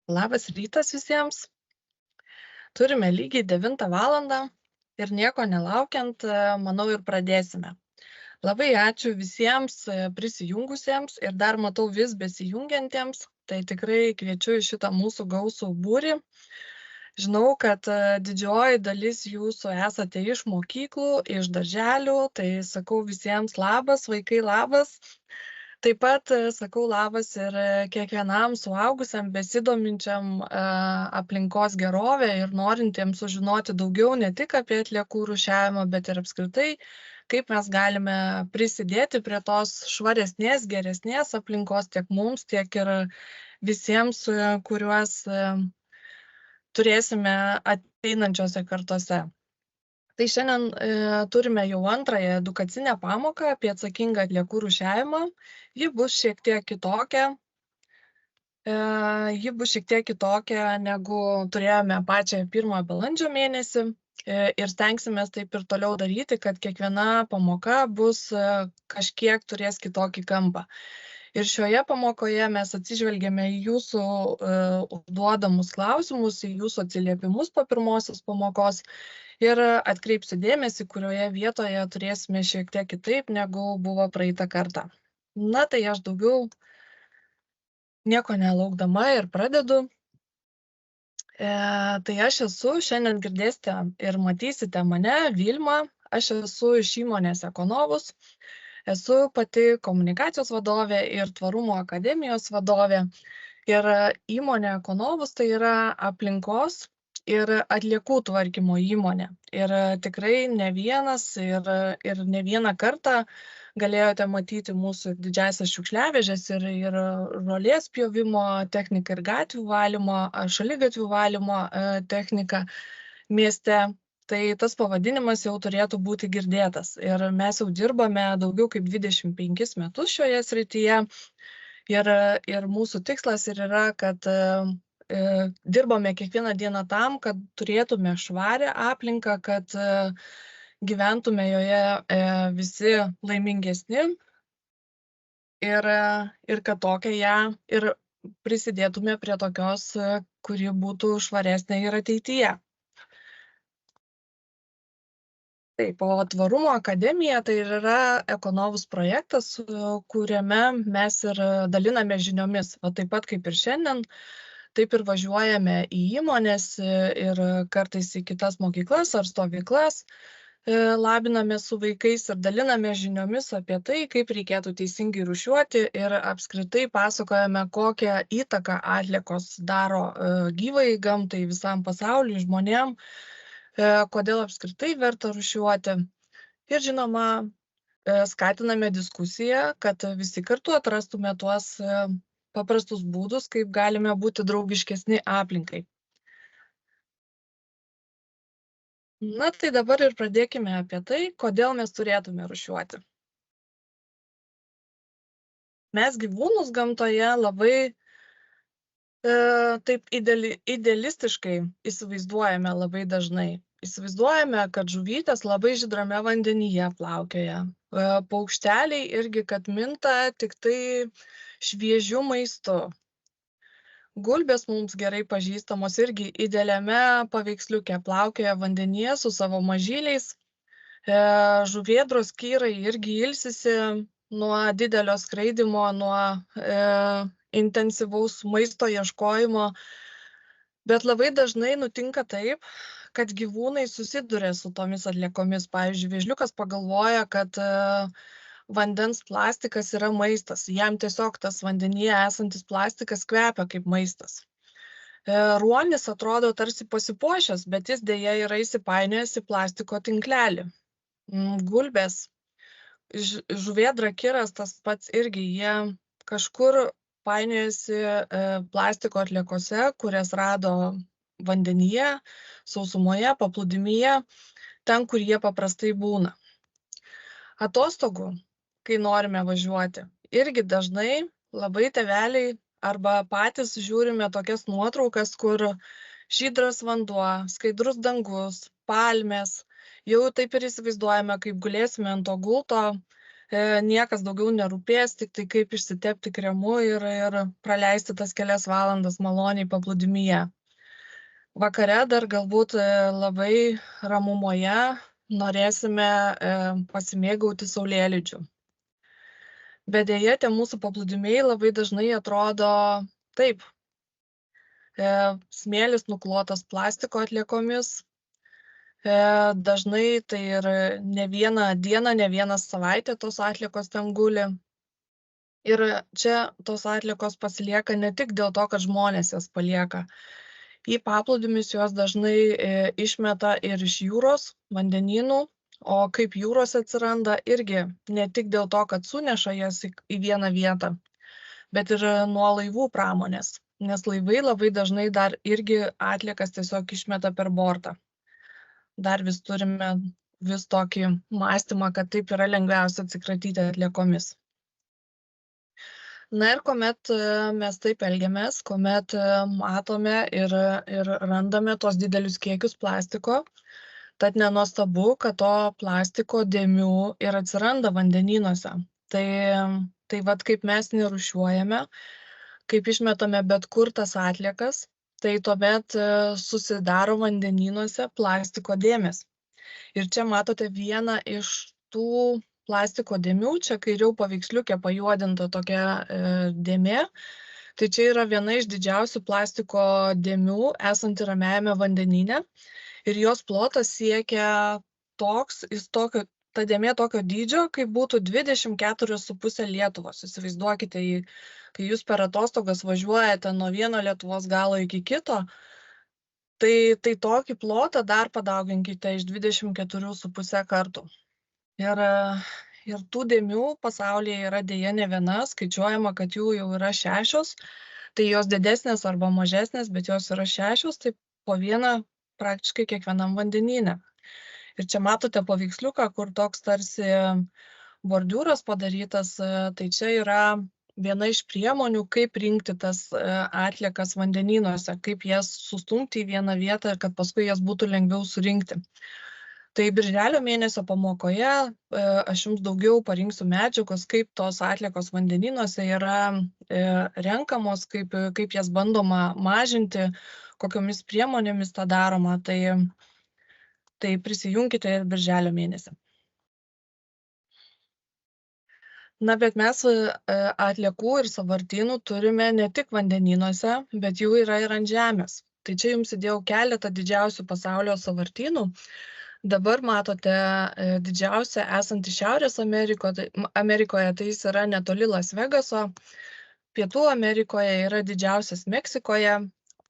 Labas rytas visiems. Turime lygiai 9 valandą ir nieko nelaukiant, manau, ir pradėsime. Labai ačiū visiems prisijungusiems ir dar matau vis besijungiantiems. Tai tikrai kviečiu į šitą mūsų gausų būrį. Žinau, kad didžioji dalis jūsų esate iš mokyklų, iš darželių, tai sakau visiems labas, vaikai labas. Taip pat sakau labas ir kiekvienam suaugusiam besidominčiam aplinkos gerovę ir norintiems sužinoti daugiau ne tik apie atliekų rūšiavimą, bet ir apskritai, kaip mes galime prisidėti prie tos švaresnės, geresnės aplinkos tiek mums, tiek ir visiems, kuriuos turėsime ateinančiose kartose. Tai šiandien turime jau antrąją edukacinę pamoką apie atsakingą atliekų rūšiavimą. Ji bus šiek tiek kitokia. Negu turėjome pačią 1 balandžio mėnesį. Ir stengsime taip ir toliau daryti, kad kiekviena pamoka bus kažkiek turės kitokį kampą. Ir šioje pamokoje mes atsižvelgėme į jūsų užduodamus klausimus, į jūsų atsiliepimus po pirmosios pamokos. Ir atkreipsiu dėmesį, kurioje vietoje turėsime šiek tiek kitaip, negu buvo praeitą kartą. Na, tai aš daugiau nieko nelaukdama ir pradedu. Tai aš esu, šiandien girdėsite ir matysite mane, Vilma, aš esu iš įmonės Econovus, esu pati komunikacijos vadovė ir tvarumo akademijos vadovė. Ir įmonė Econovus tai yra aplinkos ir atliekų tvarkymo įmonė. Ir tikrai ne vienas ir ne vieną kartą galėjote matyti mūsų didžiąsias šiukšliavežes ir žolės pjovimo techniką, ir gatvių valymo, šaligatvių valymo techniką mieste. Tai tas pavadinimas jau turėtų būti girdėtas. Ir mes jau dirbame daugiau kaip 25 metus šioje srityje. Ir mūsų tikslas ir yra, kad dirbame kiekvieną dieną tam, kad turėtume švarę aplinką, kad gyventume joje visi laimingesni ir kad tokią ją ir prisidėtume prie tokios, kuri būtų švaresnė ir ateityje. Taip, o Tvarumo akademija tai yra Econovus projektas, kuriame mes ir daliname žiniomis. O taip pat kaip ir šiandien, taip ir važiuojame į įmonės ir kartais į kitas mokyklas ar stovyklas, labiname su vaikais ir daliname žiniomis apie tai, kaip reikėtų teisingai rūšiuoti ir apskritai pasakojame, kokią įtaką atliekos daro gyvai gamtai, visam pasauliui, žmonėm, kodėl apskritai verta rūšiuoti. Ir žinoma, skatiname diskusiją, kad visi kartu atrastume tuos paprastus būdus, kaip galime būti draugiškesni aplinkai. Na, tai dabar ir pradėkime apie tai, kodėl mes turėtume rūšiuoti. Mes gyvūnus gamtoje labai taip idealistiškai įsivaizduojame labai dažnai. Įsivaizduojame, kad žuvytės labai žydrame vandenyje plaukioja. Paukšteliai irgi, kad minta tik tai šviežiu maistu. Gulbės mums gerai pažįstamos irgi idealiame paveiksliuke plaukioja vandenyje su savo mažyliais. Žuvėdros kirai irgi ilsisi nuo didelio skraidimo, nuo intensyvaus maisto ieškojimo. Bet labai dažnai nutinka taip, kad gyvūnai susiduria su tomis atliekomis. Pavyzdžiui, vėžliukas pagalvoja, kad vandens plastikas yra maistas. Jam tiesiog tas vandenyje esantis plastikas kvepia kaip maistas. Ruonis atrodo tarsi pasipuošęs, bet jis dėja yra įsipainiojęs į plastiko tinklelį. Gulbės, žuvėdra, kiras, tas pats irgi, jie kažkur painiojasi plastiko atliekose, kurias rado vandenyje, sausumoje, paplūdimyje, ten, kur jie paprastai būna. Atostogų, kai norime važiuoti, irgi dažnai labai tėveliai arba patys žiūrime tokias nuotraukas, kur žydras vanduo, skaidrus dangus, palmės, jau taip ir įsivaizduojame, kaip gulėsime ant to gulto, niekas daugiau nerūpės, tik tai kaip išsitepti kremu ir praleisti tas kelias valandas maloniai paplūdimyje. Vakare dar galbūt labai ramumoje norėsime pasimėgauti saulėlydžiu. Bet deja, tie mūsų paplūdimiai labai dažnai atrodo taip. Smėlis nuklotas plastiko atliekomis. Dažnai tai ir ne vieną dieną, ne vieną savaitę tos atliekos ten guli. Ir čia tos atliekos pasilieka ne tik dėl to, kad žmonės jas palieka. Į paplūdimius jos dažnai išmeta ir iš jūros, vandenynų, o kaip jūros atsiranda irgi ne tik dėl to, kad suneša jas į vieną vietą, bet ir nuo laivų pramonės, nes laivai labai dažnai dar irgi atliekas tiesiog išmeta per bortą. Dar vis turime vis tokį mąstymą, kad taip yra lengviausia atsikratyti atliekomis. Na ir kuomet mes taip elgiamės, kuomet matome ir randame tos didelius kiekius plastiko, tad nenuostabu, kad to plastiko dėmių ir atsiranda vandenynuose. Tai vat kaip mes nerūšiuojame, kaip išmetame bet kur tas atliekas, tai tuomet susidaro vandenynuose plastiko dėmės. Ir čia matote vieną iš tų plastiko dėmių, čia kairiau paveiksliukė pajuodinta tokia dėmė. Tai čia yra viena iš didžiausių plastiko dėmių esanti ramiajame vandenyne. Ir jos plotas siekia ta dėmė tokio dydžio, kaip būtų 24,5 Lietuvos. Įsivaizduokite, kai jūs per atostogas važiuojate nuo vieno Lietuvos galo iki kito, tai tokį plotą dar padauginkite iš 24,5 kartų. Ir tų dėmių pasaulyje yra deja ne viena, skaičiuojama, kad jų jau yra 6, tai jos didesnės arba mažesnės, bet jos yra 6, tai po vieną praktiškai kiekvienam vandenyne. Ir čia matote paveiksliuką, kur toks tarsi bordiūras padarytas, tai čia yra viena iš priemonių, kaip rinkti tas atliekas vandenynuose, kaip jas sustumti į vieną vietą ir kad paskui jas būtų lengviau surinkti. Tai birželio mėnesio pamokoje aš jums daugiau parinksiu medžiagos, kaip tos atliekos vandenynuose yra renkamos, kaip jas bandoma mažinti, kokiomis priemonėmis tą daroma. Tai prisijunkite ir birželio mėnesį. Na, bet mes atliekų ir sąvartynų turime ne tik vandenynuose, bet jų yra ir ant žemės. Tai čia jums įdėjau keletą didžiausių pasaulio sąvartynų. Dabar matote didžiausią esantį Šiaurės Amerikoje, tai jis yra netoli Las Vegaso. Pietų Amerikoje yra didžiausias Meksikoje.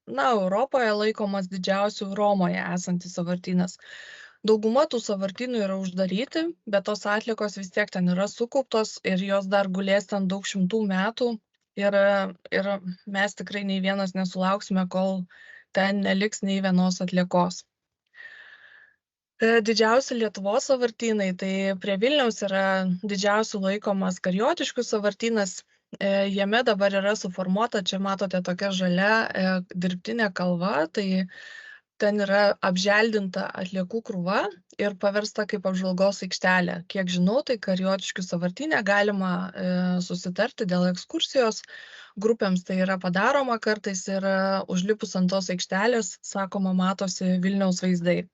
Na, Europoje laikomas didžiausiu Romoje esantis sąvartynas. Dauguma tų sąvartynų yra uždaryti, bet tos atliekos vis tiek ten yra sukauptos ir jos dar gulės ten daug šimtų metų. Ir mes tikrai nei vienas nesulauksime, kol ten neliks nei vienos atliekos. Didžiausi Lietuvos sąvartynai, tai prie Vilniaus yra didžiausių laikomas Kariotiškių sąvartynas. Jame dabar yra suformuota, čia matote tokia žalia dirbtinė kalva, tai ten yra apželdinta atliekų krūva ir paversta kaip apžvalgos aikštelė. Kiek žinau, tai Kariotiškių sąvartyne galima susitarti dėl ekskursijos. Grupėms tai yra padaroma kartais ir užlipus ant tos aikštelės, sakoma, matosi Vilniaus vaizdai.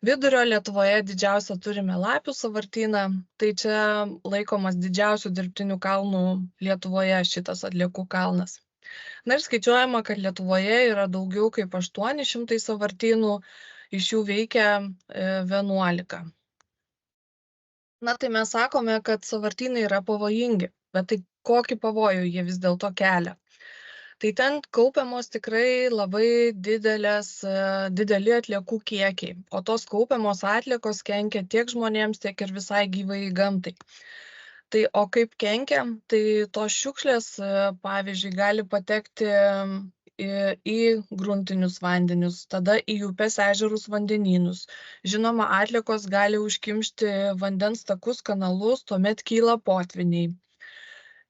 Vidurio Lietuvoje didžiausią turime Lapių sąvartyną, tai čia laikomas didžiausių dirbtinių kalnų Lietuvoje šitas atliekų kalnas. Na ir skaičiuojama, kad Lietuvoje yra daugiau kaip 800 sąvartynų, iš jų veikia 11. Na tai mes sakome, kad sąvartynai yra pavojingi, bet tai kokį pavojų jie vis dėlto kelia? Tai ten kaupiamos tikrai labai dideli atliekų kiekiai, o tos kaupiamos atliekos kenkia tiek žmonėms, tiek ir visai gyvai gamtai. Tai o kaip kenkia, tai tos šiukšlės, pavyzdžiui, gali patekti į gruntinius vandenius, tada į upes, ežerus, vandenynus. Žinoma, atliekos gali užkimšti vandens takus, kanalus, tuomet kyla potvyniai.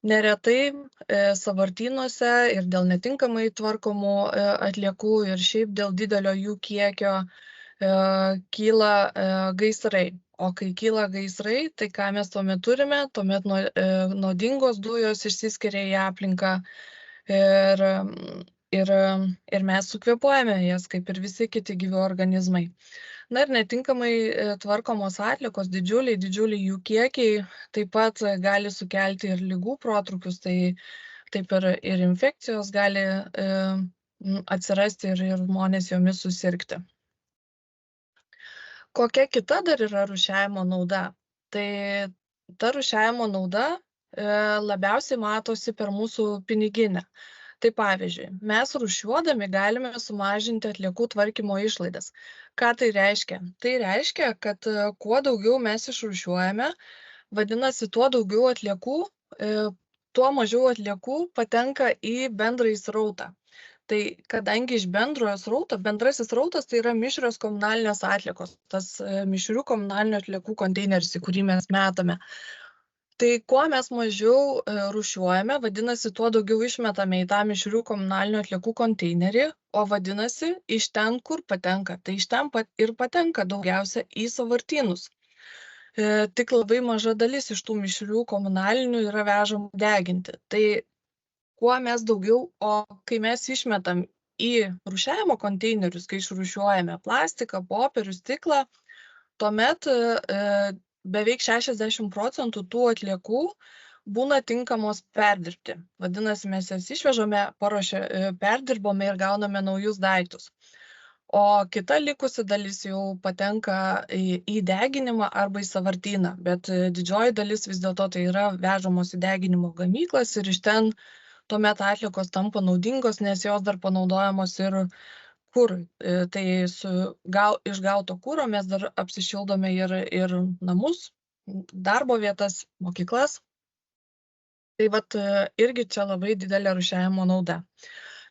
Neretai sąvartynuose ir dėl netinkamai tvarkomų atliekų ir šiaip dėl didelio jų kiekio kyla gaisrai. O kai kyla gaisrai, tai ką mes tuomet turime, tuomet nuodingos dujos išsiskiria į aplinką ir, ir mes sukvėpuojame jas, kaip ir visi kiti gyvi organizmai. Na ir netinkamai tvarkomos atliekos, didžiuliai jų kiekiai taip pat gali sukelti ir ligų protrūkius, tai taip ir infekcijos gali atsirasti ir žmonės jomis susirgti. Kokia kita dar yra rūšiavimo nauda? Tai ta rūšiavimo nauda labiausiai matosi per mūsų piniginę. Tai pavyzdžiui, mes rūšiuodami galime sumažinti atliekų tvarkymo išlaidas. Ką tai reiškia? Tai reiškia, kad kuo daugiau mes išrūšiuojame, vadinasi, tuo daugiau atliekų, tuo mažiau atliekų patenka į bendrąjį srautą. Tai kadangi iš bendrojo srauto, bendrasis srautas tai yra mišrios komunalinės atliekos, tas mišrių komunalinių atliekų konteineris, į kurį mes metame. Tai kuo mes mažiau rūšiuojame, vadinasi, tuo daugiau išmetame į tą mišrių komunalinių atliekų konteinerį, o vadinasi, iš ten, kur patenka, tai iš ten ir patenka daugiausia į sąvartynus. Tik labai maža dalis iš tų mišrių komunalinių yra vežama deginti. Tai kuo mes daugiau, o kai mes išmetam į rūšiavimo konteinerius, kai išrūšiuojame plastiką, popierių, stiklą, tuomet beveik 60% tų atliekų būna tinkamos perdirbti. Vadinasi, mes jas išvežame, perdirbome ir gauname naujus daiktus. O kita likusi dalis jau patenka į deginimą arba į sąvartyną, bet didžioji dalis vis dėlto tai yra vežamos į deginimo gamyklas ir iš ten tuomet atliekos tampa naudingos, nes jos dar panaudojamos ir kurui. Tai iš gauto kuro mes dar apsišildome ir namus, darbo vietas, mokyklas. Tai vat irgi čia labai didelė rūšiavimo nauda.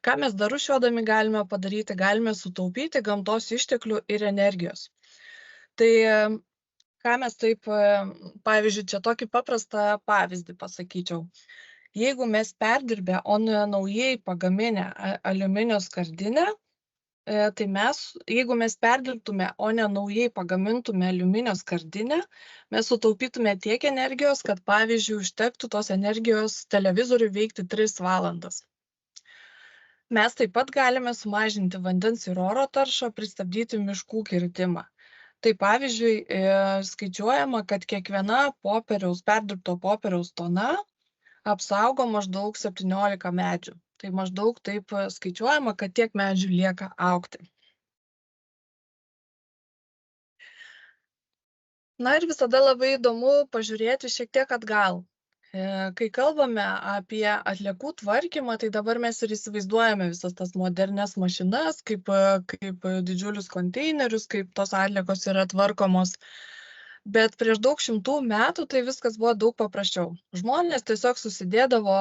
Ką mes dar rūšiuodami galime padaryti? Galime sutaupyti gamtos išteklių ir energijos. Tai ką mes taip, pavyzdžiui, čia tokį paprastą pavyzdį pasakyčiau. Jeigu mes perdirbę, o ne naujai pagaminę aliuminio skardinę, tai jeigu mes perdirbtume, o ne naujai pagamintume aliuminio skardinę, mes sutaupytume tiek energijos, kad pavyzdžiui užtektų tos energijos televizoriui veikti 3 valandas. Mes taip pat galime sumažinti vandens ir oro taršą, pristabdyti miškų kirtimą. Tai pavyzdžiui, skaičiuojama, kad kiekviena perdirbto popieriaus tona apsaugo maždaug 17 medžių. Tai maždaug taip skaičiuojama, kad tiek medžių lieka augti. Na ir visada labai įdomu pažiūrėti šiek tiek atgal. Kai kalbame apie atliekų tvarkymą, tai dabar mes ir įsivaizduojame visas tas modernias mašinas, kaip didžiulius konteinerius, kaip tos atliekos yra tvarkomos. Bet prieš daug šimtų metų tai viskas buvo daug paprasčiau. Žmonės tiesiog susidėdavo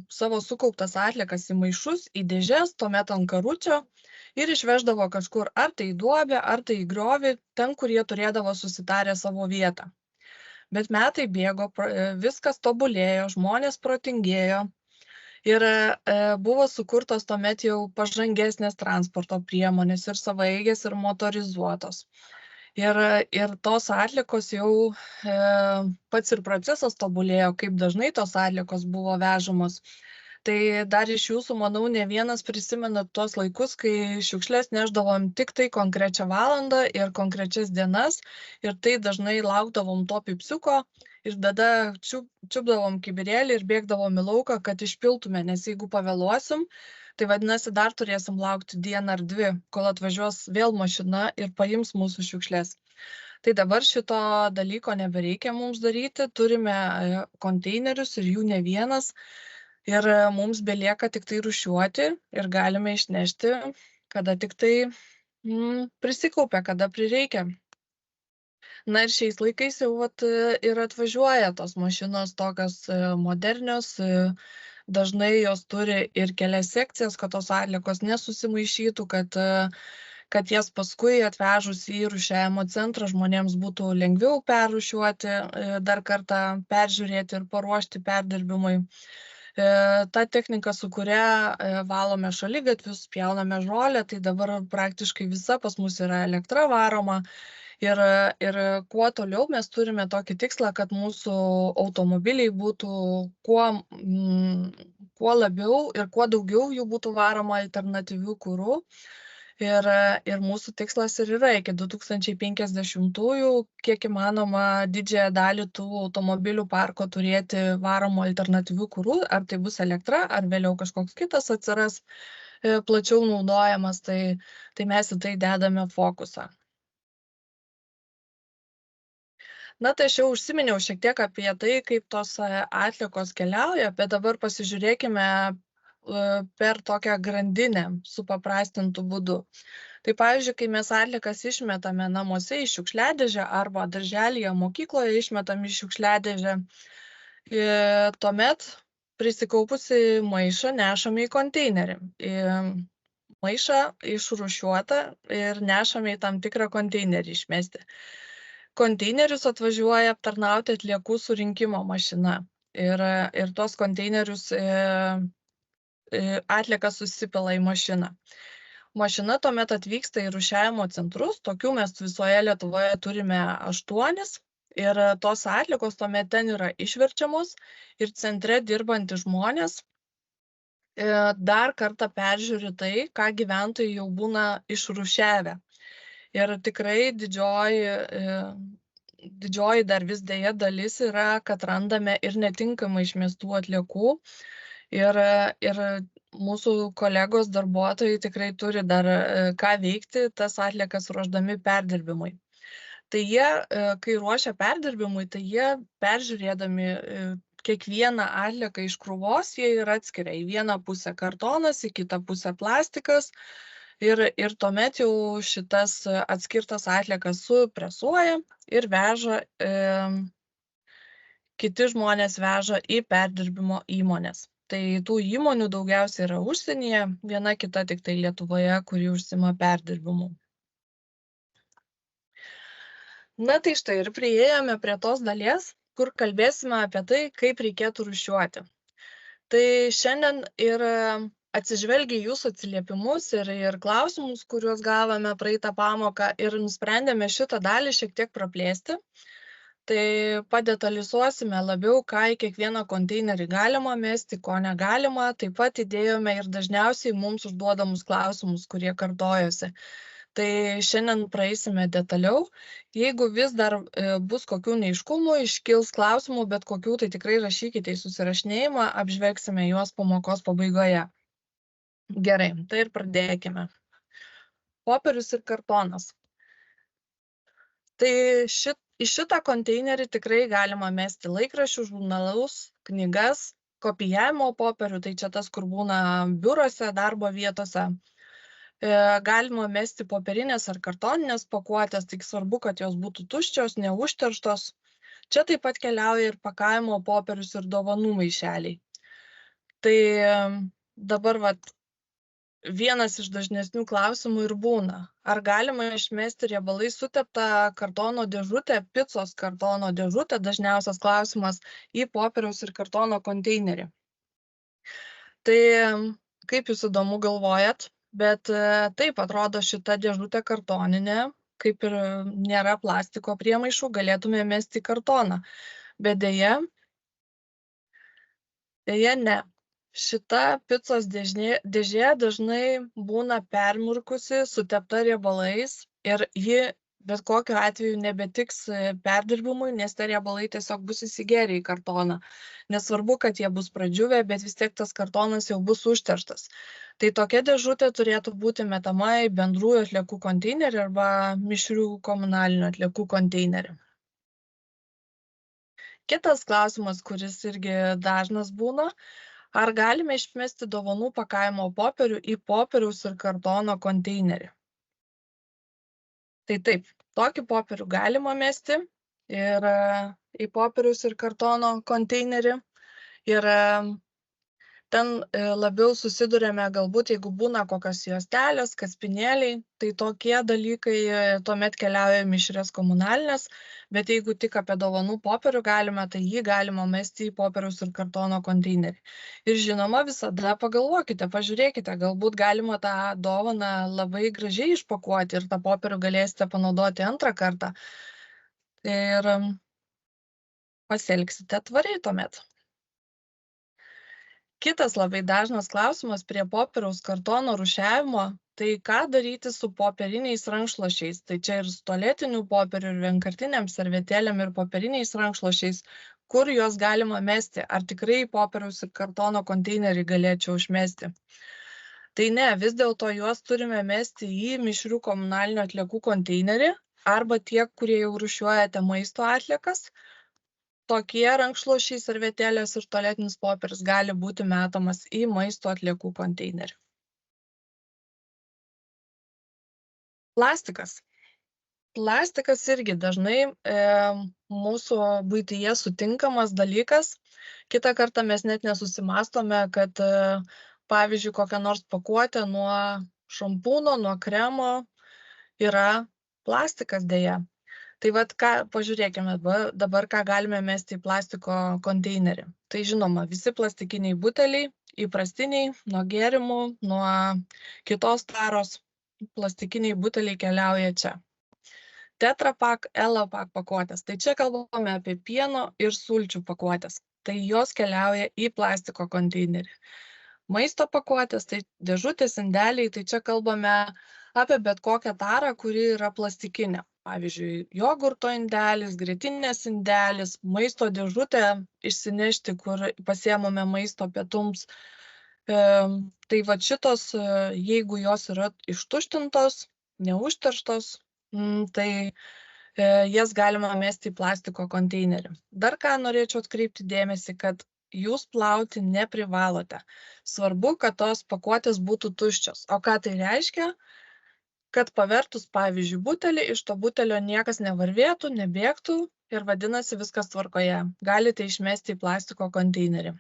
savo sukauptas atliekas į maišus, į dėžes, tuomet ant karučio ir išveždavo kažkur ar tai į duobę, ar tai į griovį, ten, kur jie turėdavo susitarę savo vietą. Bet metai bėgo, viskas tobulėjo, žmonės protingėjo ir buvo sukurtos tuomet jau pažangesnės transporto priemonės ir savaeigės ir motorizuotos. Ir tos atliekos jau pats ir procesas tobulėjo, kaip dažnai tos atliekos buvo vežamos. Tai dar iš jūsų, manau, ne vienas prisimena tuos laikus, kai šiukšles nešdavom tik tai konkrečią valandą ir konkrečias dienas ir tai dažnai laukdavom to pipsiuko ir tada čiupdavom kibirėlį ir bėgdavom į lauką, kad išpiltume, nes jeigu pavėluosim, tai vadinasi, dar turėsim laukti dieną ar 2, kol atvažiuos vėl mašina ir paims mūsų šiukšles. Tai dabar šito dalyko nebereikia mums daryti, turime konteinerius ir jų ne vienas. Ir mums belieka tik tai rūšiuoti ir galime išnešti, kada tik tai prisikaupia, kada prireikia. Na ir šiais laikais jau ir atvažiuoja tos mašinos tokios modernios, dažnai jos turi ir kelias sekcijas, kad tos atliekos nesusimaišytų, kad jas paskui atvežus į rūšiavimo centrą žmonėms būtų lengviau perrūšiuoti, dar kartą peržiūrėti ir paruošti perdirbimui. Ta technika, su kuria valome šaligatvius, pjauname žolę, tai dabar praktiškai visa pas mus yra elektra varoma Ir kuo toliau mes turime tokį tikslą, kad mūsų automobiliai būtų kuo labiau ir kuo daugiau jų būtų varoma alternatyviu kuru. Ir mūsų tikslas ir yra iki 2050-ųjų, kiek įmanoma, didžiąją dalį tų automobilių parko turėti varomų alternatyvių kurų, ar tai bus elektra, ar vėliau kažkoks kitas atsiras plačiau naudojamas, tai mes į tai dedame fokusą. Na, tai aš jau užsiminiau šiek tiek apie tai, kaip tos atliekos keliauja, bet dabar pasižiūrėkime per tokią grandinę supaprastintų būdu. Tai pavyzdžiui, kai mes atliekas išmetame namuose į šiukšliadėžę arba darželyje, mokykloje išmetam į šiukšliadėžę, tuomet prisikaupusi maišą nešame į konteinerį. Maišą išrūšiuotą ir nešame į tam tikrą konteinerį išmesti. Konteinerius atvažiuoja aptarnauti atliekų surinkimo mašina ir tuos konteinerius atliekas susipila į mašiną. Mašina tuomet atvyksta į rūšiavimo centrus, tokių mes visoje Lietuvoje turime 8, ir tos atliekos tuomet ten yra išverčiamos ir centre dirbantys žmonės dar kartą peržiūri tai, ką gyventojai jau būna išrūšiavę. Ir tikrai didžioji dar vis dėja dalis yra, kad randame ir netinkamai išmestų atliekų. Ir mūsų kolegos darbuotojai tikrai turi dar ką veikti, tas atliekas ruošdami perdirbimui. Tai jie, kai ruošia perdirbimui, tai jie peržiūrėdami kiekvieną atlieką iš krūvos, jie ir atskiria į vieną pusę kartonas, į kitą pusę plastikas. Ir tuomet jau šitas atskirtas atliekas supresuoja ir veža, kiti žmonės veža į perdirbimo įmonės. Tai tų įmonių daugiausiai yra užsienyje, viena kita tik tai Lietuvoje, kuri užsima perdirbimu. Na tai štai ir priėjome prie tos dalies, kur kalbėsime apie tai, kaip reikėtų rūšiuoti. Tai šiandien ir atsižvelgiai jūsų atsiliepimus ir klausimus, kuriuos gavome praeitą pamoką, ir nusprendėme šitą dalį šiek tiek praplėsti. Tai padetalizuosime labiau, ką į kiekvieną konteinerį galima mesti, ko negalima. Taip pat įdėjome ir dažniausiai mums užduodamus klausimus, kurie kartojosi. Tai šiandien praeisime detaliau. Jeigu vis dar bus kokių neaiškumų, iškils klausimų, bet kokių, tai tikrai rašykite į susirašinėjimą, apžvelgsime juos pamokos pabaigoje. Gerai, tai ir pradėkime. Popierius ir kartonas. Tai į šitą konteinerį tikrai galima mesti laikraščius, žurnalus, knygas, kopijavimo popierių, tai čia tas, kur būna biuruose, darbo vietose. Galima mesti popierinės ar kartoninės pakuotės, tik svarbu, kad jos būtų tuščios, neužterštos. Čia taip pat keliauja ir pakavimo popierius ir dovanų maišeliai. Tai dabar vienas iš dažnesnių klausimų ir būna, ar galima išmesti riebalai suteptą kartono dėžutę, picos kartono dėžutę, dažniausias klausimas, į popieriaus ir kartono konteinerį. Tai kaip jūs įdomu galvojat, bet taip atrodo šita dėžutė kartoninė, kaip ir nėra plastiko priemaišų, galėtume mesti į kartoną, bet deja ne. Šita picos dėžė dažnai būna permirkusi, sutepta riebalais ir ji bet kokiu atveju nebetiks perdirbimui, nes tie riebalai tiesiog bus įsigėrę į kartoną. Nesvarbu, kad jie bus pradžiūvę, bet vis tiek tas kartonas jau bus užterštas. Tai tokia dėžutė turėtų būti metama į bendrųjų atliekų konteinerį arba mišrių komunalinių atliekų konteinerį. Kitas klausimas, kuris irgi dažnas būna, ar galime išmesti dovanų pakavimo popierių į popieriaus ir kartono konteinerį? Tai taip, tokį popierių galima mesti ir į popieriaus ir kartono konteinerį. Ir ten labiau susiduriame galbūt, jeigu būna kokios juostelės, kaspinėliai, tai tokie dalykai tuomet keliauja į mišrias komunalinės, bet jeigu tik apie dovanų popierių galime, tai jį galima mesti į popieriaus ir kartono konteinerį. Ir žinoma, visada pagalvokite, pažiūrėkite, galbūt galima tą dovaną labai gražiai išpakuoti ir tą popierių galėsite panaudoti antrą kartą. Ir pasielgsite tvariai tuomet. Kitas labai dažnas klausimas prie popieriaus kartono rūšiavimo, tai ką daryti su popieriniais rankšluosčiais. Tai čia ir su tualetiniu popieriu, ir vienkartiniam servetėlėm, ir popieriniais rankšluosčiais, kur juos galima mesti. Ar tikrai popieriaus ir kartono konteinerį galėčiau išmesti? Tai ne, vis dėlto juos turime mesti į mišrių komunalinių atliekų konteinerį, arba tie, kurie jau rūšiuojate maisto atliekas. Tokie rankšluosčiai, servetėlės ir tualetinis popierius gali būti metamas į maisto atliekų konteinerį. Plastikas. Plastikas irgi dažnai mūsų buityje sutinkamas dalykas. Kitą kartą mes net nesusimastome, kad pavyzdžiui, kokia nors pakuotė nuo šampūno, nuo kremo yra plastikas deja. Tai vat pažiūrėkime dabar, ką galime mesti į plastiko konteinerį. Tai žinoma, visi plastikiniai buteliai, įprastiniai, nuo gėrimų, nuo kitos taros, plastikiniai buteliai keliauja čia. Tetra Pak, Ela Pak pakuotės. Tai čia kalbame apie pieno ir sulčių pakuotės. Tai jos keliauja į plastiko konteinerį. Maisto pakuotės, tai dėžutės, indeliai, tai čia kalbame apie bet kokią tarą, kuri yra plastikinė. Pavyzdžiui, jogurto indelis, grietinės indelis, maisto dėžutė išsinešti, kur pasiemame maisto pietums. Tai va šitos, jeigu jos yra ištuštintos, neužterštos, tai jas galima mesti į plastiko konteinerį. Dar ką norėčiau atkreipti dėmesį, kad jūs plauti neprivalote. Svarbu, kad tos pakuotės būtų tuščios. O ką tai reiškia? Kad pavertus, pavyzdžiui, butelį, iš to butelio niekas nevarvėtų, nebėgtų ir vadinasi viskas tvarkoje. Galite išmesti į plastiko konteinerį.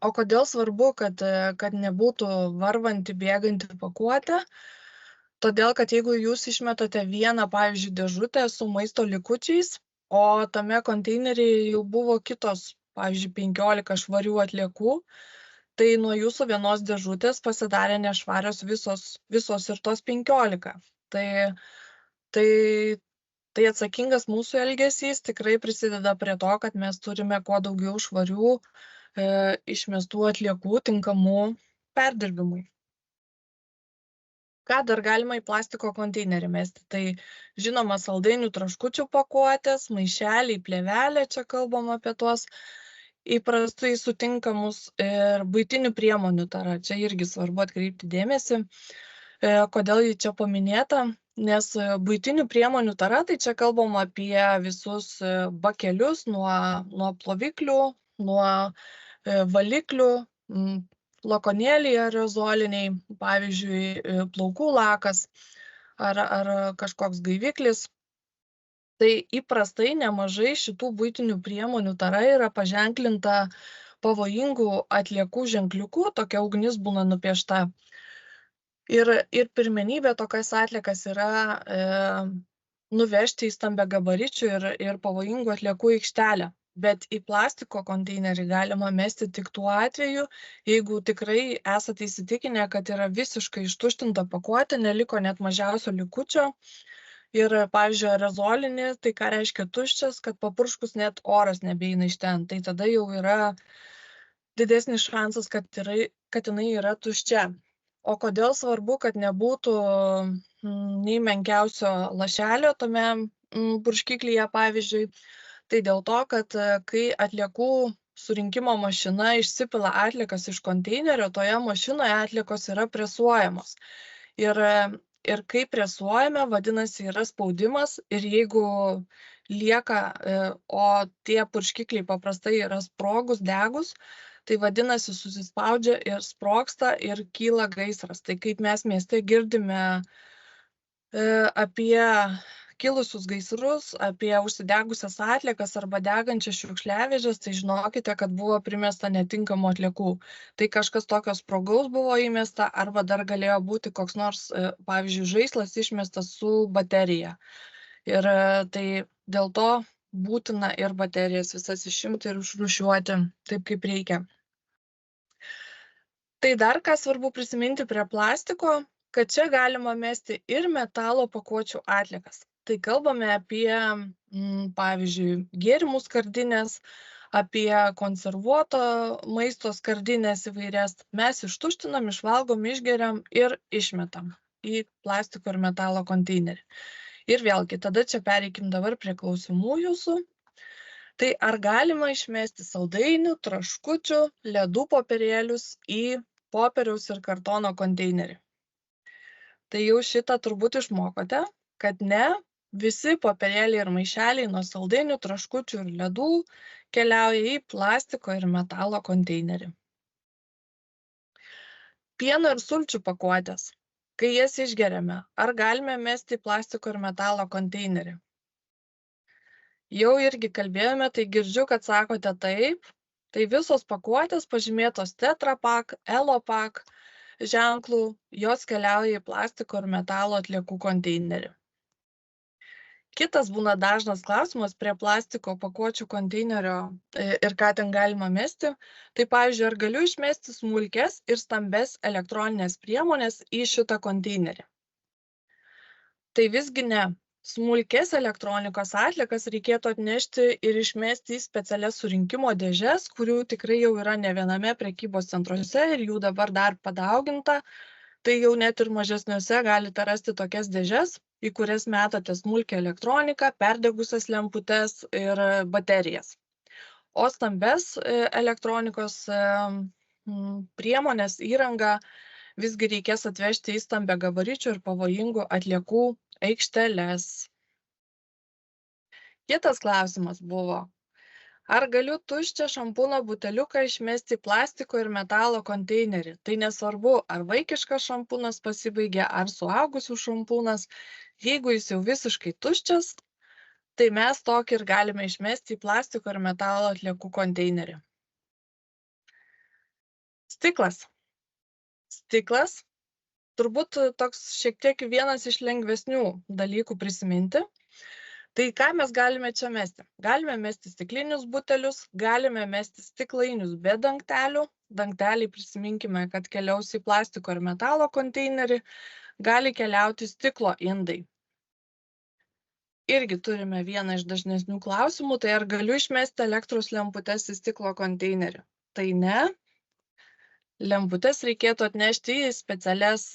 O kodėl svarbu, kad nebūtų varvanti, bėganti pakuotė? Todėl, kad jeigu jūs išmetate vieną, pavyzdžiui, dėžutę su maisto likučiais, o tame konteineryje jau buvo kitos, pavyzdžiui, 15 švarių atliekų, tai nuo jūsų vienos dėžutės pasidarė nešvarios visos ir tos 15. Tai atsakingas mūsų elgesys tikrai prisideda prie to, kad mes turime kuo daugiau švarių išmestų atliekų tinkamų perdirbimui. Ką dar galima į plastiko konteinerį mesti? Tai žinoma, saldainių traškučių pakuotės, maišeliai, plėvelė, čia kalbam apie tuos įprastai sutinkamus ir buitinių priemonių tara. Čia irgi svarbu atkreipti dėmesį. Kodėl jį čia paminėta? Nes buitinių priemonių tara, tai čia kalbam apie visus bakelius nuo ploviklių, nuo valiklių, lakonėliai aerozoliniai, pavyzdžiui, plaukų lakas ar kažkoks gaiviklis. Tai įprastai nemažai šitų buitinių priemonių tara yra paženklinta pavojingų atliekų ženkliukų, tokia ugnis būna nupiešta. Ir pirmenybė tokias atliekas yra nuvežti į stambiagabaričių ir pavojingų atliekų aikštelę. Bet į plastiko konteinerį galima mesti tik tuo atveju, jeigu tikrai esate įsitikinę, kad yra visiškai ištuštinta pakuotė, neliko net mažiausio likučio. Ir, pavyzdžiui, aerozolinė, tai ką reiškia tuščias, kad papurškus net oras nebeina iš ten. Tai tada jau yra didesnis šansas, kad jinai yra tuščia. O kodėl svarbu, kad nebūtų nei menkiausio lašelio tame purškiklyje, pavyzdžiui? Tai dėl to, kad kai atliekų surinkimo mašina išsipila atliekas iš konteinerio, toje mašinoje atliekos yra presuojamos. Ir kai presuojame, vadinasi, yra spaudimas ir jeigu lieka, o tie purškikliai paprastai yra sprogus, degus, tai vadinasi susispaudžia ir sprogsta ir kyla gaisras. Tai kaip mes mieste girdime apie kilusius gaisrus, apie užsidegusias atliekas arba degančias šiukšliavežes, tai žinokite, kad buvo primesta netinkamų atliekų. Tai kažkas tokio sprogaus buvo įmesta arba dar galėjo būti koks nors, pavyzdžiui, žaislas išmestas su baterija. Ir tai dėl to būtina ir baterijas visas išimti ir išrūšiuoti taip, kaip reikia. Tai dar ką svarbu prisiminti prie plastiko, kad čia galima mesti ir metalo pakuočių atliekas. Tai kalbame apie, pavyzdžiui, gėrimų skardinės, apie konservuoto maisto skardinės įvairias. Mes ištuštinam, išvalgom, išgeriam ir išmetam į plastiko ir metalo konteinerį. Ir vėlgi, tada čia pereikim dabar prie klausimų jūsų. Tai ar galima išmesti saldainių, traškučių, ledų popierėlius į popieriaus ir kartono konteinerį? Tai jau šitą turbūt išmokote, kad ne visi popierėliai ir maišeliai nuo saldainių, traškučių ir ledų keliauja į plastiko ir metalo konteinerį. Pieno ir sulčių pakuotės. Kai jas išgeriame, ar galime mesti į plastiko ir metalo konteinerį? Jau irgi kalbėjome, tai girdžiu, kad sakote taip. Tai visos pakuotės pažymėtos Tetra Pak, Elo Pak ženklų, jos keliauja į plastiko ir metalo atliekų konteinerį. Kitas būna dažnas klausimas prie plastiko pakuočių konteinerio ir ką ten galima mesti. Tai pavyzdžiui, ar galiu išmesti smulkes ir stambes elektroninės priemonės į šitą konteinerį? Tai visgi ne. Smulkes elektronikos atliekas reikėtų atnešti ir išmesti į specialias surinkimo dėžes, kurių tikrai jau yra ne viename prekybos centruose ir jų dabar dar padauginta. Tai jau net ir mažesniuose galite rasti tokias dėžes, į kurias metate smulkią elektroniką, perdegusias lemputes ir baterijas. O stambes elektronikos priemonės įrangą visgi reikės atvežti į stambiagabaričių ir pavojingų atliekų aikšteles. Kitas klausimas buvo, ar galiu tuščią šampūno buteliuką išmesti į plastiko ir metalo konteinerį? Tai nesvarbu, ar vaikiškas šampūnas pasibaigė, ar suaugusių šampūnas. Jeigu jis jau visiškai tuščias, tai mes tokį ir galime išmesti į plastiko ir metalo atliekų konteinerį. Stiklas. Stiklas turbūt toks šiek tiek vienas iš lengvesnių dalykų prisiminti. Tai ką mes galime čia mesti? Galime mesti stiklinius butelius, galime mesti stiklainius be dangtelių. Dangteliai prisiminkime, kad keliaus į plastiko ir metalo konteinerį. Gali keliauti stiklo indai. Irgi turime vieną iš dažnesnių klausimų, tai ar galiu išmesti elektros lemputes į stiklo konteinerį? Tai ne. Lemputes reikėtų atnešti į specialias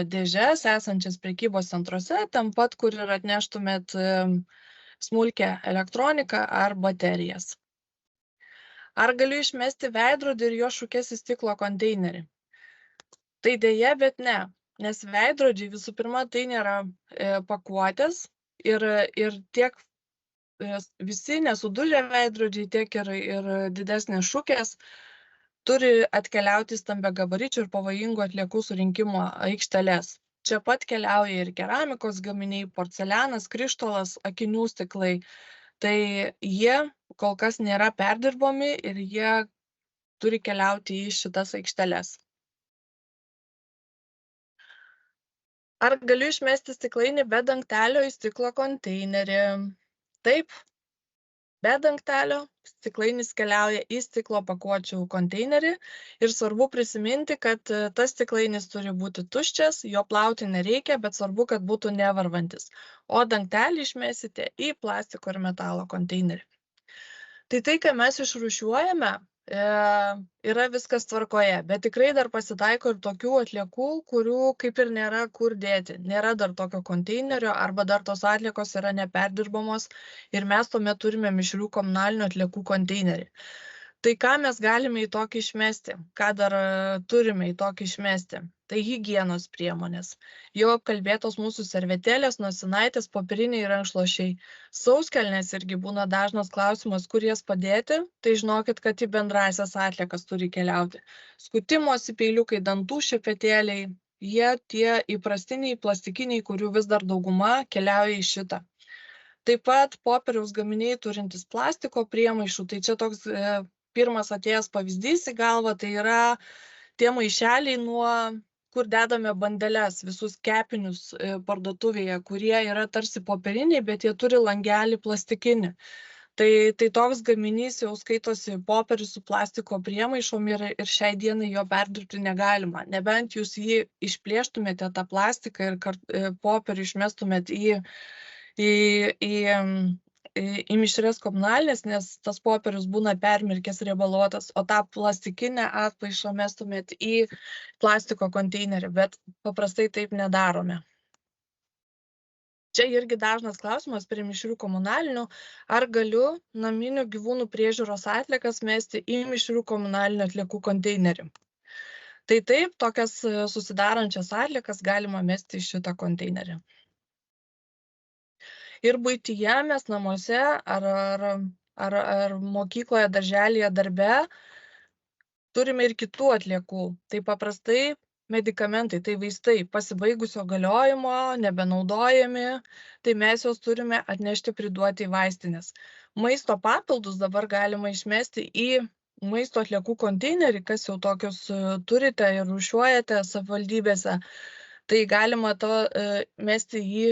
dėžes esančias prekybos centruose, ten pat, kur ir atneštumėt smulkę elektroniką ar baterijas. Ar galiu išmesti veidrodį ir jo šukes į stiklo konteinerį? Tai dėja, bet ne. Nes veidrodžiai visų pirma tai nėra pakuotės ir tiek visi nesudužę veidrodžiai, tiek ir didesnės šukės turi atkeliauti stambiagabaričių ir pavojingų atliekų surinkimo aikšteles. Čia pat keliauja ir keramikos gaminiai, porcelianas, krištolas, akinių stiklai. Tai jie kol kas nėra perdirbami ir jie turi keliauti į šitas aikšteles. Ar galiu išmesti stiklainį be dangtelio į stiklo konteinerį? Taip, be dangtelio stiklainis keliauja į stiklo pakuočių konteinerį ir svarbu prisiminti, kad tas stiklainis turi būti tuščias, jo plauti nereikia, bet svarbu, kad būtų nevarvantis. O dangtelį išmesite į plastiko ir metalo konteinerį. Tai, ką mes išrūšiuojame, yra viskas tvarkoje, bet tikrai dar pasitaiko ir tokių atliekų, kurių kaip ir nėra kur dėti. Nėra dar tokio konteinerio arba dar tos atliekos yra neperdirbamos ir mes tuomet turime mišrių komunalinių atliekų konteinerį. Tai ką mes galime į tokį išmesti? Ką dar turime į tokį išmesti? Tai higienos priemonės. Jau apkalbėtos mūsų servetėlės, nosinaitės, popieriniai rankšluosčiai. Sauskelnės irgi būna dažnas klausimas, kur jas padėti. Tai žinokit, kad į bendrasias atliekas turi keliauti. Skutimosi peiliukai, dantų šepetėliai, jie tie įprastiniai plastikiniai, kurių vis dar dauguma keliauja į šitą. Taip pat popieriaus gaminiai turintys plastiko priemaišų, tai čia toks pirmas atėjęs pavyzdys į galvą, tai yra tie maišeliai kur dedame bandeles, visus kepinius parduotuvėje, kurie yra tarsi popieriniai, bet jie turi langelį plastikinį. Tai toks gaminys jau skaitosi popierius su plastiko priemaišom ir šiai dienai jo perdirbti negalima. Nebent jūs jį išplėštumėte tą plastiką ir popierių išmestumėt į mišrias komunalines, nes tas popierius būna permirkęs riebaluotas, o tą plastikinę atplaišą mestumėt į plastiko konteinerį, bet paprastai taip nedarome. Čia irgi dažnas klausimas prie mišrių komunalinių, ar galiu naminių gyvūnų priežiūros atliekas mesti į mišrių komunalinių atliekų konteinerį. Tai taip, tokias susidarančias atliekas galima mesti į šitą konteinerį. Ir buityje mes namuose ar mokykloje, darželyje, darbe turime ir kitų atliekų. Tai paprastai medikamentai, tai vaistai pasibaigusio galiojimo, nebenaudojami, tai mes juos turime atnešti priduoti į vaistines. Maisto papildus dabar galima išmesti į maisto atliekų konteinerį, kas jau tokius turite ir rūšiuojate savivaldybėse. Tai galima mesti į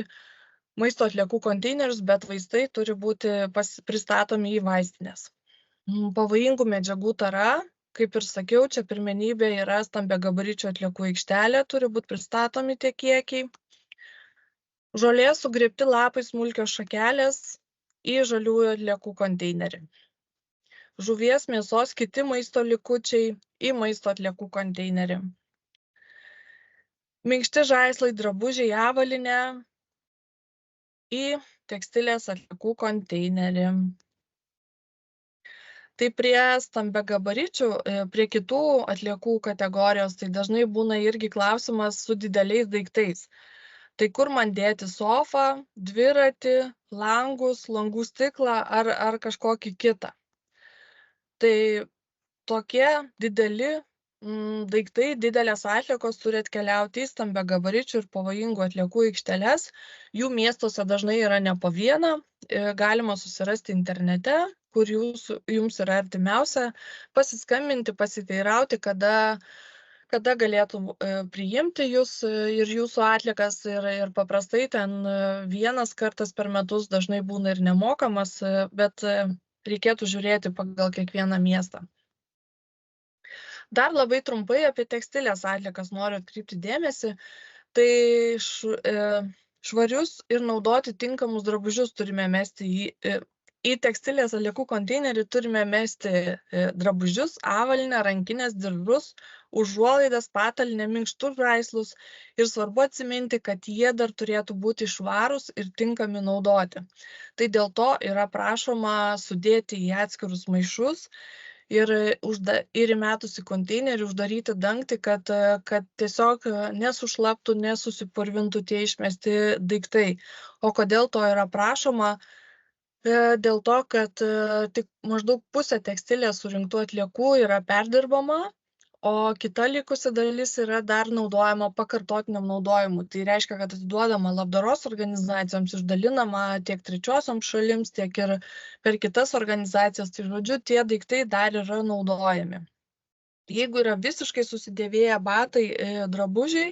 maisto atliekų konteinerius, bet vaistai turi būti pristatomi į vaistinės. Pavojingų medžiagų tara, kaip ir sakiau, čia pirmenybė yra stambiagabaričių atliekų aikštelė, turi būti pristatomi tie kiekiai. Žolės sugrėbti lapai, smulkios šakelės į žaliųjų atliekų konteinerį. Žuvies, mėsos, kiti maisto likučiai į maisto atliekų konteinerį. Minkšti žaislai, drabužiai, avalynė į tekstilės atliekų konteinerį. Tai prie stambiagabaričių, prie kitų atliekų kategorijos, tai dažnai būna irgi klausimas su dideliais daiktais. Tai kur man dėti sofą, dviratį, langus, langų stiklą ar kažkokį kitą. Tai tokie dideli daiktai, didelės atliekos turi atkeliauti į stambiagabaričių ir pavojingų atliekų aikšteles. Jų miestuose dažnai yra ne po vieną, galima susirasti internete, kur jums yra artimiausia, pasiskambinti, pasiteirauti, kada galėtų priimti jūs ir jūsų atliekas. Ir paprastai ten vienas kartas per metus dažnai būna ir nemokamas, bet reikėtų žiūrėti pagal kiekvieną miestą. Dar labai trumpai apie tekstilės atliekas noriu atkreipti dėmesį. Tai švarius ir naudoti tinkamus drabužius turime mesti į tekstilės atliekų konteinerį, turime mesti drabužius, avalynę, rankinės, diržus, užuolaidas, patalynę, minkštus žaislus. Ir svarbu atsiminti, kad jie dar turėtų būti švarūs ir tinkami naudoti. Tai dėl to yra prašoma sudėti į atskirus maišus ir įmetus į konteinerį uždaryti dangtį, kad tiesiog nesušlaptų, nesusipurvintų tie išmesti daiktai. O kodėl to yra prašoma? Dėl to, kad tik maždaug pusė tekstilės surinktų atliekų yra perdirbama, o kita likusi dalis yra dar naudojama pakartotiniam naudojimui. Tai reiškia, kad atiduodama labdaros organizacijoms, išdalinama tiek trečiosioms šalims, tiek ir per kitas organizacijas. Tai žodžiu, tie daiktai dar yra naudojami. Jeigu yra visiškai susidėvėję batai, drabužiai,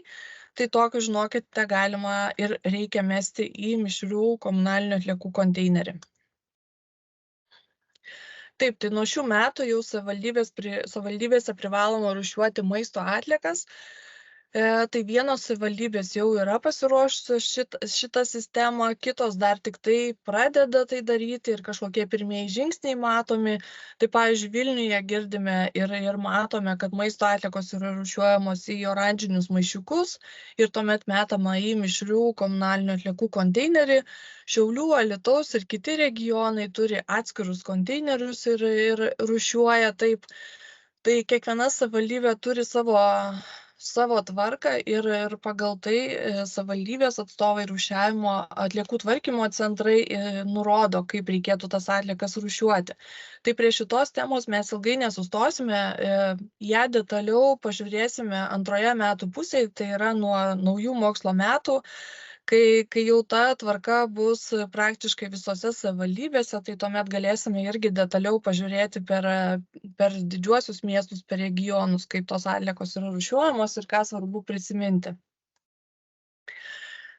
tai tokius, žinokite, galima ir reikia mesti į mišrių komunalinių atliekų konteinerį. Taip, tai nuo šių metų jau savivaldybėse privaloma rūšiuoti maisto atliekas. Tai vienos savivaldybės jau yra pasiruošusios šitą sistemą, kitos dar tik tai pradeda tai daryti ir kažkokie pirmieji žingsniai matomi. Tai pavyzdžiui, Vilniuje girdime ir matome, kad maisto atliekos yra rūšiuojamos į oranžinius maišiukus ir tuomet metama į mišrių komunalinių atliekų konteinerį. Šiaulių, Alytaus ir kiti regionai turi atskirus konteinerius ir rūšiuoja taip. Tai kiekviena savivaldybė turi savo tvarką ir pagal tai savivaldybės atstovai rūšiavimo atliekų tvarkymo centrai nurodo, kaip reikėtų tas atliekas rūšiuoti. Tai prie šitos temos mes ilgai nesustosime, ją detaliau pažiūrėsime antroje metų pusėje, tai yra nuo naujų mokslo metų, Kai jau ta tvarka bus praktiškai visose savivaldybėse, tai tuomet galėsime irgi detaliau pažiūrėti per didžiuosius miestus, per regionus, kaip tos atliekos yra rūšiuojamos ir ką svarbu prisiminti.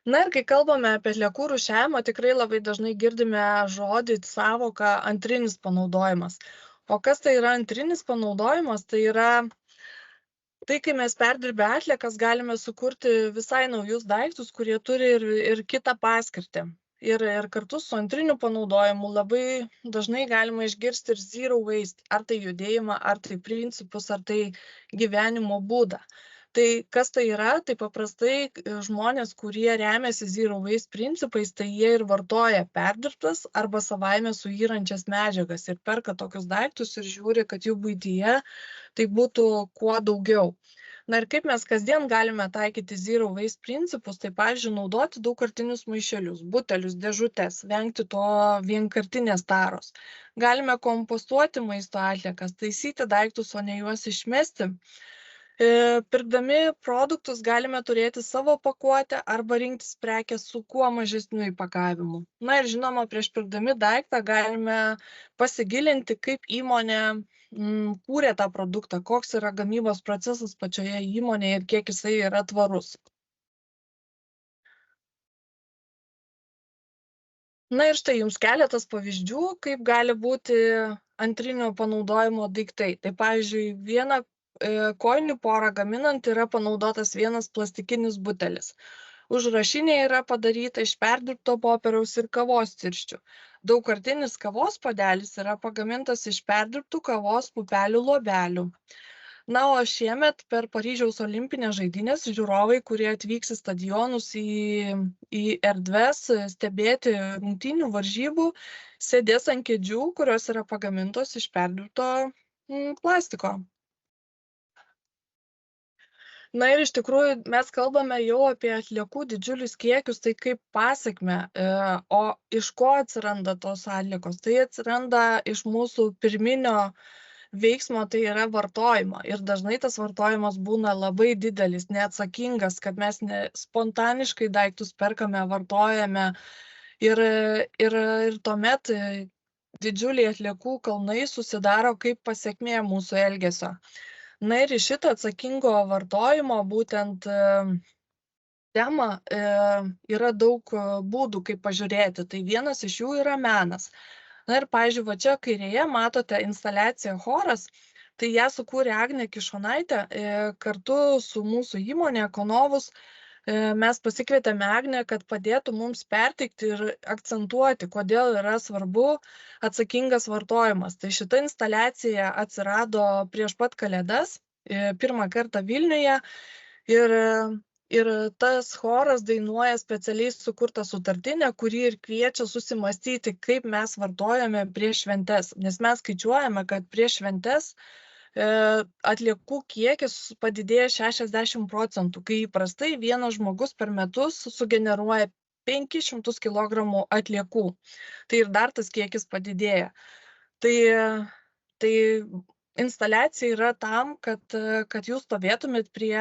Na ir kai kalbame apie atliekų rūšiavimą, tikrai labai dažnai girdime žodį, sąvoką antrinis panaudojimas. O kas tai yra antrinis panaudojimas? Tai yra tai, kai mes perdirbę atliekas galime sukurti visai naujus daiktus, kurie turi ir kitą paskirtį. Ir kartu su antriniu panaudojimu labai dažnai galima išgirsti ir zero waste, ar tai judėjimą, ar tai principus, ar tai gyvenimo būdą. Tai kas tai yra? Tai paprastai žmonės, kurie remiasi zero waste principais, tai jie ir vartoja perdirbtas arba savaime suyrančias medžiagas ir perka tokius daiktus ir žiūri, kad jų buityje tai būtų kuo daugiau. Na ir kaip mes kasdien galime taikyti zero waste principus, tai pavyzdžiui, naudoti daugkartinius maišelius, butelius, dėžutes, vengti to vienkartinės taros. Galime kompostuoti maisto atliekas, taisyti daiktus, o ne juos išmesti. Pirkdami produktus galime turėti savo pakuotę arba rinktis prekę su kuo mažesniu įpakavimu. Na ir žinoma, prieš pirkdami daiktą galime pasigilinti, kaip įmonė kūrė tą produktą, koks yra gamybos procesas pačioje įmonėje ir kiek jisai yra tvarus. Na ir štai jums keletas pavyzdžių, kaip gali būti antrinio panaudojimo daiktai. Tai pavyzdžiui, vieną kojinių porą gaminant yra panaudotas vienas plastikinis butelis. Užrašinė yra padaryta iš perdirbto popieriaus ir kavos tirščių. Daugkartinis kavos puodelis yra pagamintas iš perdirbtų kavos pupelių luobelių. Na, o šiemet per Paryžiaus olimpinės žaidynės žiūrovai, kurie atvyks į stadionus, į erdves stebėti rungtynių varžybų, sėdės ant kėdžių, kurios yra pagamintos iš perdirbto plastiko. Na ir iš tikrųjų mes kalbame jau apie atliekų didžiulius kiekius, tai kaip pasekmę, o iš ko atsiranda tos atliekos? Tai atsiranda iš mūsų pirminio veiksmo, tai yra vartojimo. Ir dažnai tas vartojimas būna labai didelis, neatsakingas, kad mes spontaniškai daiktus perkame, vartojame ir tuomet didžiuliai atliekų kalnai susidaro kaip pasekmė mūsų elgesio. Na ir į šitą atsakingo vartojimo būtent temą yra daug būdų, kaip pažiūrėti. Tai vienas iš jų yra menas. Na ir, pavyzdžiui, va čia kairėje matote instaliaciją Choras. Tai ją sukūrė Agnė Kišonaitė kartu su mūsų įmonė Ekonovus. Mes pasikvietėme Agnę, kad padėtų mums perteikti ir akcentuoti, kodėl yra svarbu atsakingas vartojimas. Tai šita instaliacija atsirado prieš pat Kalėdas, pirmą kartą Vilniuje ir tas choras dainuoja specialiai sukurtą sutartinę, kuri ir kviečia susimastyti, kaip mes vartojame prieš šventes. Nes mes skaičiuojame, kad prieš šventes atliekų kiekis padidėja 60%, kai įprastai vienas žmogus per metus sugeneruoja 500 kg atliekų. Tai ir dar tas kiekis padidėja. Tai instaliacija yra tam, kad jūs stovėtumėt prie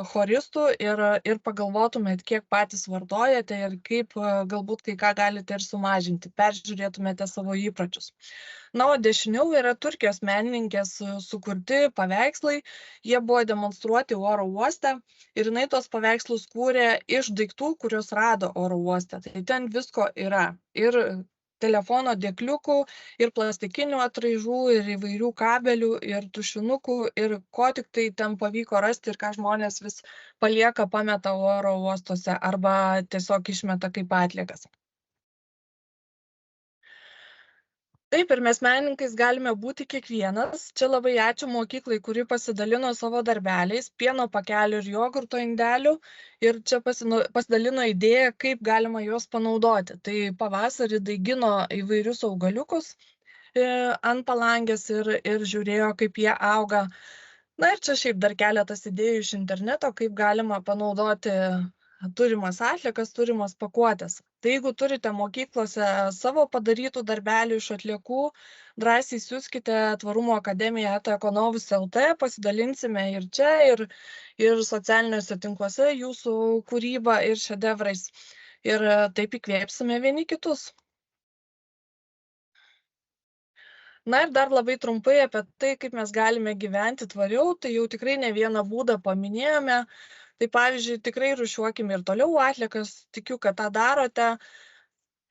choristų ir pagalvotumėt, kiek patys vartojate ir kaip galbūt kai ką galite ir sumažinti, peržiūrėtumėte savo įpročius. Na, o dešiniau yra Turkijos menininkės sukurti paveikslai, jie buvo demonstruoti oro uoste ir jinai tos paveikslus kūrė iš daiktų, kuriuos rado oro uoste. Tai ten visko yra. Ir telefono dėkliukų, ir plastikinių atraižų, ir įvairių kabelių, ir tušinukų, ir ko tik tai ten pavyko rasti ir ką žmonės vis palieka, pameta oro uostuose arba tiesiog išmeta kaip atliekas. Taip, ir mes menininkais galime būti kiekvienas. Čia labai ačiū mokyklai, kuri pasidalino savo darbeliais, pieno pakelių ir jogurto indelių. Ir čia pasidalino idėją, kaip galima juos panaudoti. Tai pavasarį daigino įvairius augaliukus ant palangės ir žiūrėjo, kaip jie auga. Na ir čia šiaip dar keletas idėjų iš interneto, kaip galima panaudoti turimas atliekas, turimas pakuotes. Tai jeigu turite mokyklose savo padarytų darbelių iš atliekų, drąsiai siųskite Tvarumo akademija eta ekonovus LT, pasidalinsime ir čia, ir socialiniuose tinkluose jūsų kūryba ir šedevrais. Ir taip įkvėpsime vieni kitus. Na ir dar labai trumpai apie tai, kaip mes galime gyventi tvariau, tai jau tikrai ne vieną būdą paminėjome. Tai pavyzdžiui, tikrai rūšiuokime ir toliau atliekas, tikiu, kad tą darote.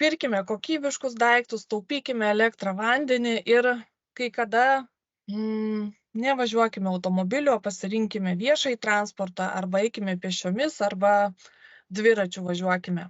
Pirkime kokybiškus daiktus, taupykime elektrą, vandenį ir kai kada nevažiuokime automobiliu, o pasirinkime viešąjį transportą arba eikime pėsčiomis arba dviračiu važiuokime.